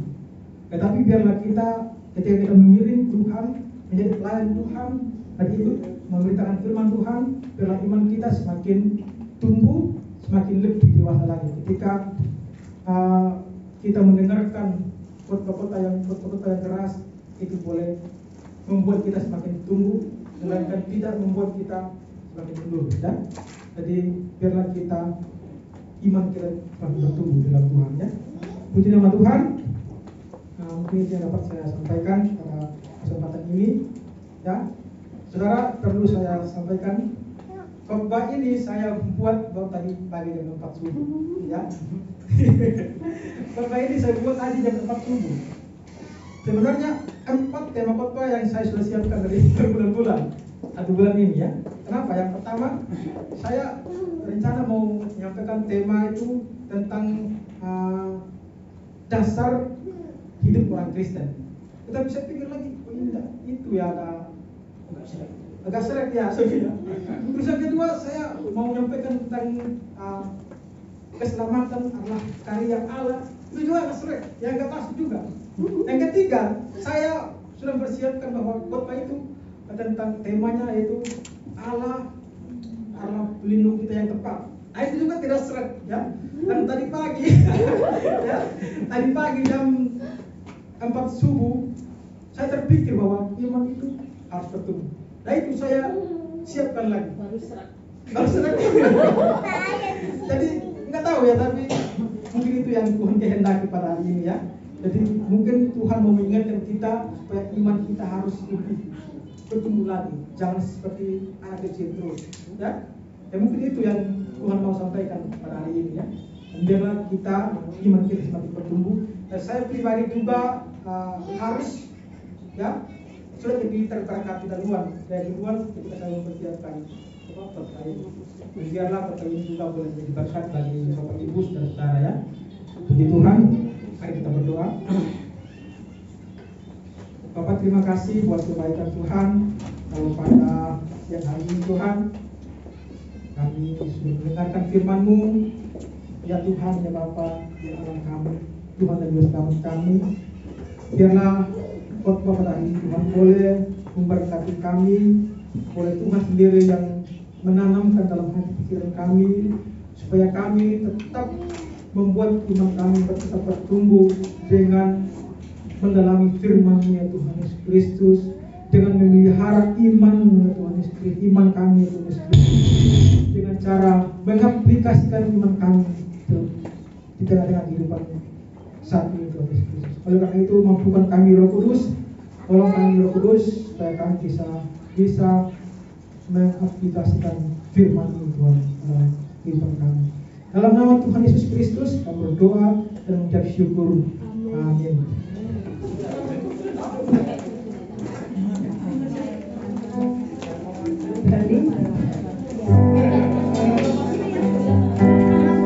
[SPEAKER 4] Tetapi biarlah kita ketika kita mengiring Tuhan, menjadi pelayan Tuhan, dan ikut memberitakan firman Tuhan, biarlah iman kita semakin tumbuh, semakin lebih dewasa lagi. Ketika kita mendengarkan khotbah-khotbah yang keras, itu boleh membuat kita semakin tumbuh, melainkan tidak membuat kita semakin mundur. Dan jadi biarlah kita iman kita semakin bertumbuh dalam Tuhan, ya. Puji nama Tuhan. Mungkin itu yang dapat saya sampaikan pada kesempatan ini, ya. Saudara, perlu saya sampaikan, khotbah ini saya buat baru tadi pagi jam 4 subuh, ya. Khotbah ini saya buat tadi jam 4 subuh. Sebenarnya 4 tema khotbah yang saya sudah siapkan dari berbulan-bulan atau bulan ini, ya. Kenapa? Yang pertama, saya rencana mau menyampaikan tema itu tentang dasar hidup orang Kristen. Tetapi saya pikir lagi, oh ini itu ya agak seret, ya, saudara. Terus yang kedua, saya mau menyampaikan tentang keselamatan adalah karya Allah. Itu juga agak seret, ya agak masuk juga. Yang ketiga, saya sudah persiapkan bahwa khotbah itu tentang temanya yaitu Allah pelindung kita yang tepat. Nah, itu juga tidak seret, ya. Dan tadi pagi, ya, tadi pagi jam 4 subuh, saya terpikir bahwa iman itu harus bertumbuh. Nah, itu saya siapkan lagi. Baru seret. Jadi nggak tahu, ya, tapi mungkin itu yang Tuhan kehendaki pada hari ini, ya. Jadi mungkin Tuhan mau mengingatkan kita supaya iman kita harus lebih bertumbuh lagi, jangan seperti anak kecil terus, ya. Ya, mungkin itu yang Tuhan mau sampaikan pada hari ini, ya. Dan biarlah kita, iman kita semakin bertumbuh. Dan saya pribadi juga harus sudah jadi terberkati dari luar ketika saya mempersiapkan terkait. Biarlah terkait ini juga boleh menjadi berkat bagi Bapak Ibu saudara ya. Puji Tuhan, mari kita berdoa. Bapak, terima kasih buat kebaikan Tuhan. Kalau pada siang hari ini Tuhan, kami sudah mendengarkan firman-Mu. Ya Tuhan, ya Bapak, ya Allah kami, Tuhan dan Juru Selamat kami. Biarlah khotbah pada hari ini Tuhan boleh memberkati kami, boleh Tuhan sendiri yang menanamkan dalam hati pikiran kami, supaya kami tetap membuat iman kami tetap bertumbuh dengan mendalami firman-Mu ya Tuhan Yesus Kristus, dengan memelihara iman-Mu ya Tuhan Yesus Kristus, iman kami ya Tuhan Yesus Kristus, dengan cara mengaplikasikan iman kami di tengah-tengah kehidupan saat ini Tuhan Yesus Kristus. Oleh karena itu mampukan kami Roh Kudus, tolong kami Roh Kudus supaya kami bisa mengaplikasikan firman-Mu Tuhan dalam kehidupan kami. Dalam nama Tuhan Yesus Kristus kami berdoa dan mengucap syukur. Amin.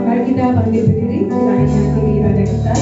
[SPEAKER 2] Mari kita bangkit berdiri, kita akhiri ibadah kita.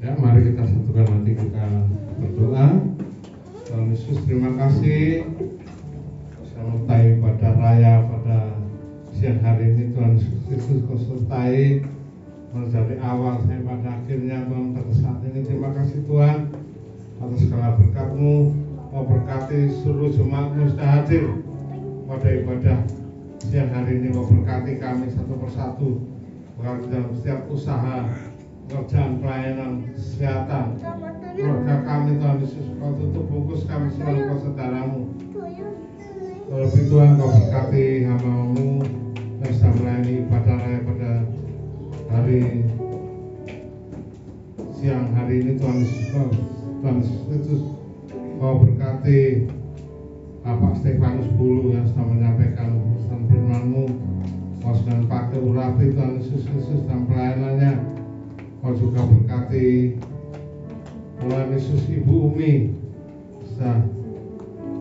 [SPEAKER 5] Ya, mari kita satukan hati kita berdoa. Tuhan Yesus, terima kasih sertai pada raya pada siang hari ini. Tuhan Yesus kau sertai dari awal sampai pada akhirnya Tuhan pada saat ini. Terima kasih Tuhan atas segala berkat-Mu. Mau berkati seluruh jemaat-Mu sudah hadir pada ibadah siang hari ini. Mau berkati kami satu persatu dalam setiap usaha, pekerjaan, pelayanan, kesehatan, keluarga kami. Tuhan Yesus, kau tutup bungkus kami selalu kau saudaramu. Terlebih Tuhan kau berkati hamba-Mu yang sedang melayani ibadah raya pada hari siang hari ini. Tuhan Yesus, kau berkati Bapak Stefanus Bulu yang sedang menyampaikan pesan firman-Mu. Kau sedang pakai urapi Tuhan Yesus Kristus dalam pelayanannya. Kau juga berkati Tuhan Yesus Ibu Umi bisa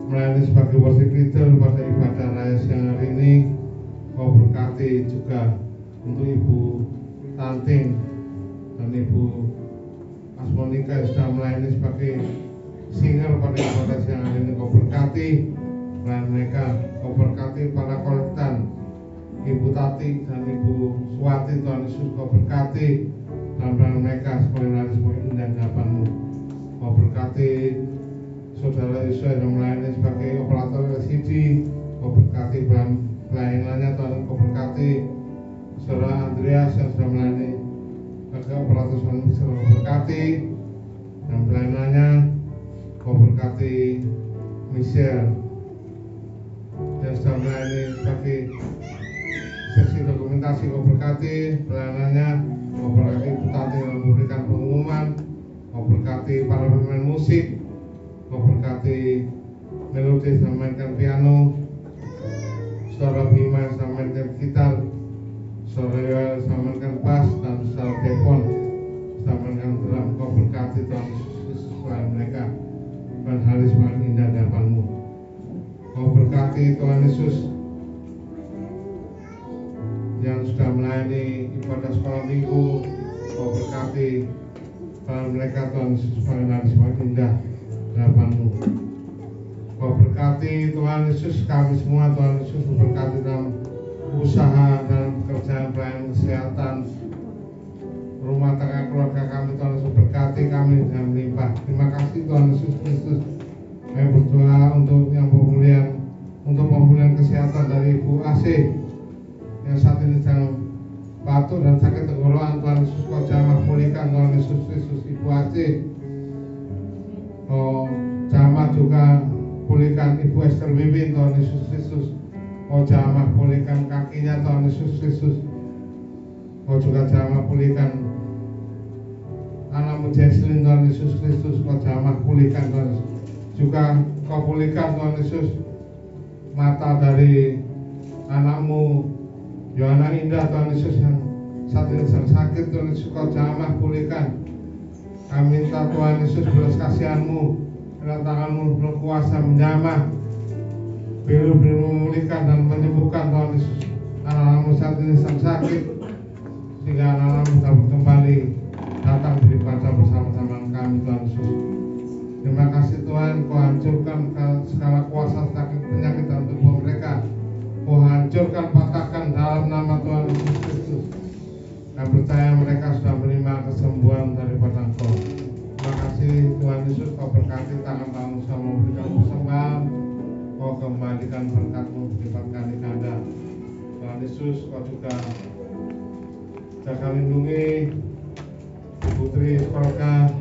[SPEAKER 5] melayani sebagai worship leader pada ibadah raya siang hari ini. Kau berkati juga untuk Ibu Tanting dan Ibu Asmonika yang sudah melayani sebagai singer pada ibadah siang hari ini. Kau berkati pelayan mereka. Kau berkati para kolektan Ibu Tati dan Ibu Suwati. Tuhan Yesus, kau berkati dalam mereka sebagai sebagai indah hadapan-Mu. Kau berkati saudara Yusuf yang melayani sebagai operator LCD, Kau berkati pelayanannya Tuhan, Kau berkati saudara Andreas yang sudah melayani sebagai operator suami, Kau berkati dan pelayanannya, Kau berkati Michelle yang sudah melayani sebagai seksi dokumentasi, Kau berkati pelayanannya, Kau berkati Bupati yang memberikan pengumuman, Kau berkati para pemain musik, Kau berkati Melodi yang memainkan piano, Saudara Bima yang memainkan gitar, Saudara Yoel yang memainkan bass, dan Saudara Depon yang memainkan drum. Kau berkati Tuhan Yesus pelayan mereka dan hari semakin indah di hadapan-Mu. Kau berkati Tuhan Yesus yang sudah melayani ibadah sekolah minggu, Kau berkati pelayan mereka Tuhan Yesus pelayan hari semakin indah di hadapan-Mu. Kau berkati Tuhan Yesus kami semua, Tuhan Yesus berkati dalam usaha dan pekerjaan pelayanan kesehatan, rumah tangga keluarga kami, Tuhan Yesus berkati kami dengan melimpah. Terima kasih Tuhan Yesus Kristus. Kami berdoa untuk yang pemulihan kesehatan dari Ibu AC yang saat ini sedang batuk dan sakit tenggorokan. Tuhan Yesus Kau jamah pulihkan Tuhan Yesus Kristus Ibu AC. Kau jamah juga pulihkan Ibu Esther Wiwin Tuhan Yesus Kristus. Kau jamah pulihkan kakinya Tuhan Yesus Kristus. Kau juga jamah pulihkan anakmu Jesslyn Tuhan Yesus Kristus. Kau jamah pulihkan Tuhan Yesus. Juga Kau pulihkan Tuhan Yesus mata dari anakmu Yohana Indah Tuhan Yesus yang saat ini sedang sakit. Tuhan Yesus Kau jamah pulihkan. Kami minta Tuhan Yesus belas kasihan-Mu, dengan tangan-Mu berkuasa menjamah, biru-biru memulihkan dan menyembuhkan Tuhan Yesus anak-anakmu saat ini sedang sakit, sehingga anak-anakmu dapat kembali datang beribadah bersama-sama kami Tuhan Yesus. Terima kasih Tuhan, Kau hancurkan segala kuasa sakit penyakit dalam tubuh mereka. Kau hancurkan, patahkan dalam nama Tuhan Yesus Kristus. Dan percaya mereka sudah menerima kesembuhan daripada Engkau. Terima kasih Tuhan Yesus, Kau berkati tangan-tangan sudah memberikan persembahan. Kau kembalikan berkat-Mu berlipat kali ganda. Tuhan Yesus, Kau juga jaga lindungi putri sekolah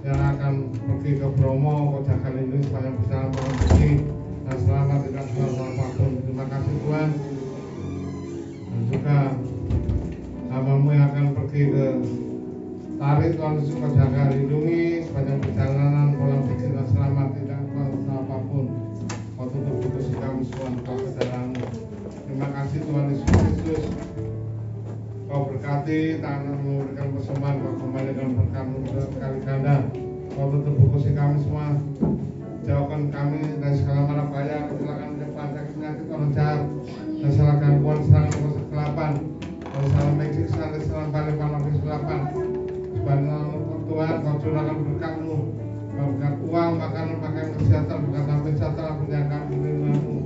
[SPEAKER 5] yang akan pergi ke Bromo. Kau jaga lindungi sepanjang perjalanan pergi dan selamat tidak salah apapun. Terima kasih Tuhan. Dan juga hamba-Mu yang akan pergi ke Tarik, Tuhan Yesus Kau jaga lindungi sepanjang perjalanan pulang pergi dan selamat tidak salah apapun. Kau tutup putus kami semua Kau ke dalam-Mu. Terima kasih Tuhan Yesus Kristus. Kau berkati tangan-Mu memberikan persembahan, Kau kembalikan berkat-Mu berkali ganda. Kau tutup buku kami semua, jauhkan kami dari segala mara bahaya, kecelakaan depan, sakit penyakit orang jahat, dan salah gangguan, serangan kegelapan, dan salah medis, salah balik malam kegelapan. Sebenarnya Tuhan, Kau curahkan berkat-Mu, berkat uang, makanan, pakaian, kesehatan, berkat sampai sejahtera, penjagaan kami-Mu,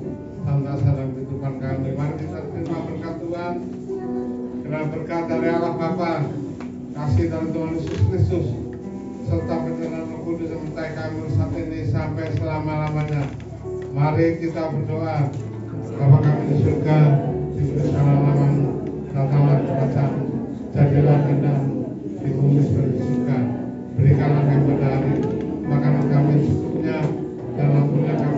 [SPEAKER 5] dan dasar dalam kehidupan kami. Mari kita terima berkat Tuhan. Dengan berkat dari Allah Bapa, kasih dari Tuhan Yesus Kristus, serta perjalanan Roh Kudus yang menyertai kami saat ini sampai selama-lamanya. Mari kita berdoa. Bapa kami di surga, dikuduskanlah nama-Mu, datanglah kerajaan-Mu, jadilah kehendak-Mu di bumi seperti di surga. Berikanlah kami pada hari makanan kami secukupnya, dan ampunilah kami